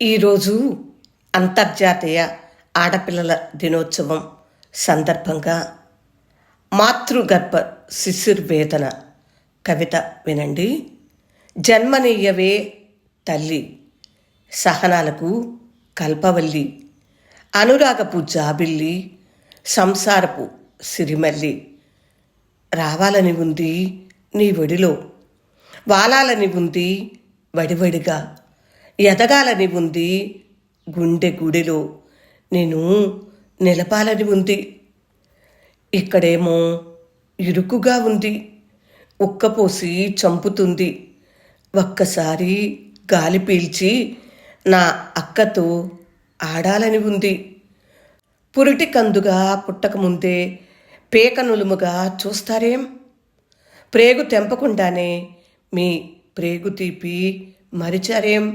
ఈరోజు అంతర్జాతీయ ఆడపిల్లల దినోత్సవం సందర్భంగా మాతృగర్భ శిశుర్వేదన కవిత వినండి. జన్మనీయవే తల్లి, సహనాలకు కల్పవల్లి, అనురాగపు జాబిల్లి, సంసారపు సిరిమల్లి. రావాలని ఉంది నీ ఒడిలో, వాలాలని ఉంది వడివడిగా, ఎదగాలని ఉంది గుండె గుడిలో, నేను నిలపాలని ఉంది. ఇక్కడేమో ఇరుకుగా ఉంది, ఉక్కపోసి చంపుతుంది. ఒక్కసారి గాలి పీల్చి నా అక్కతో ఆడాలని ఉంది. పురిటి కందుగా పుట్టకముందే పేక నులుముగా చూస్తారేం? ప్రేగు తెంపకుండానే మీ ప్రేగు తీపి మరిచారేం?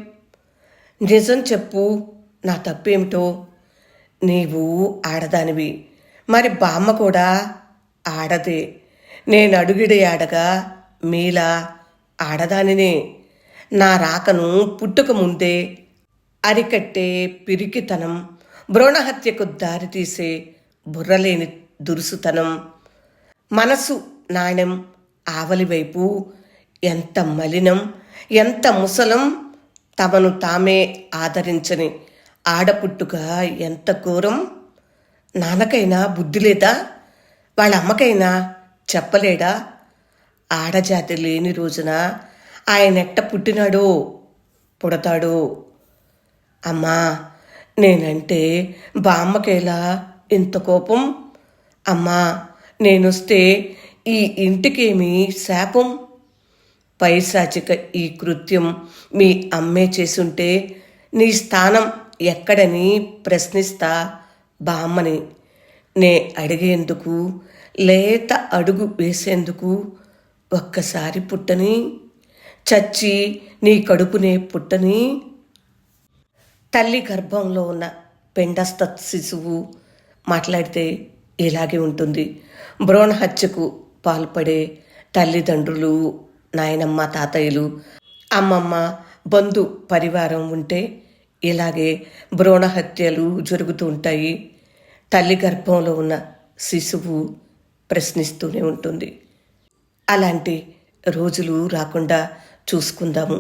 నిజం చెప్పు, నా తప్పేమిటో. నీవు ఆడదానివి, మరి బామ్మ కూడా ఆడదే. నేను అడుగిడి ఆడగా మీలా ఆడదానినే. నా రాకను పుట్టుక ముందే అరికట్టే పిరికితనం, భ్రూణహత్యకు దారితీసే బుర్రలేని దురుసుతనం, మనసు నాణ్యం ఆవలివైపు ఎంత మలినం, ఎంత ముసలం, తమను తామే ఆదరించని ఆడపుట్టుక ఎంత ఘోరం. నాన్నకైనా బుద్ధి లేదా? వాళ్ళ అమ్మకైనా చెప్పలేడా? ఆడజాతి లేని రోజున ఆయనెట్ట పుట్టినాడో పుడతాడో. అమ్మా, నేనంటే బామ్మకేలా ఇంత కోపం? అమ్మా, నేనొస్తే ఈ ఇంటికేమి శాపం? పైశాచిక ఈ కృత్యం మీ అమ్మే చేసుంటే నీ స్థానం ఎక్కడని ప్రశ్నిస్తా బామ్మని. నే అడిగేందుకు, లేత అడుగు వేసేందుకు ఒక్కసారి పుట్టని, చచ్చి నీ కడుపునే పుట్టని. తల్లి గర్భంలో ఉన్న పెండస్థ శిశువు మాట్లాడితే ఇలాగే ఉంటుంది. భ్రూణహత్యకు పాల్పడే తల్లిదండ్రులు, నాయనమ్మ, తాతయ్యలు, అమ్మమ్మ, బంధు పరివారం ఉంటే ఇలాగే భ్రూణహత్యలు జరుగుతూ ఉంటాయి. తల్లి గర్భంలో ఉన్న శిశువు ప్రశ్నిస్తూనే ఉంటుంది. అలాంటి రోజులు రాకుండా చూసుకుందాము.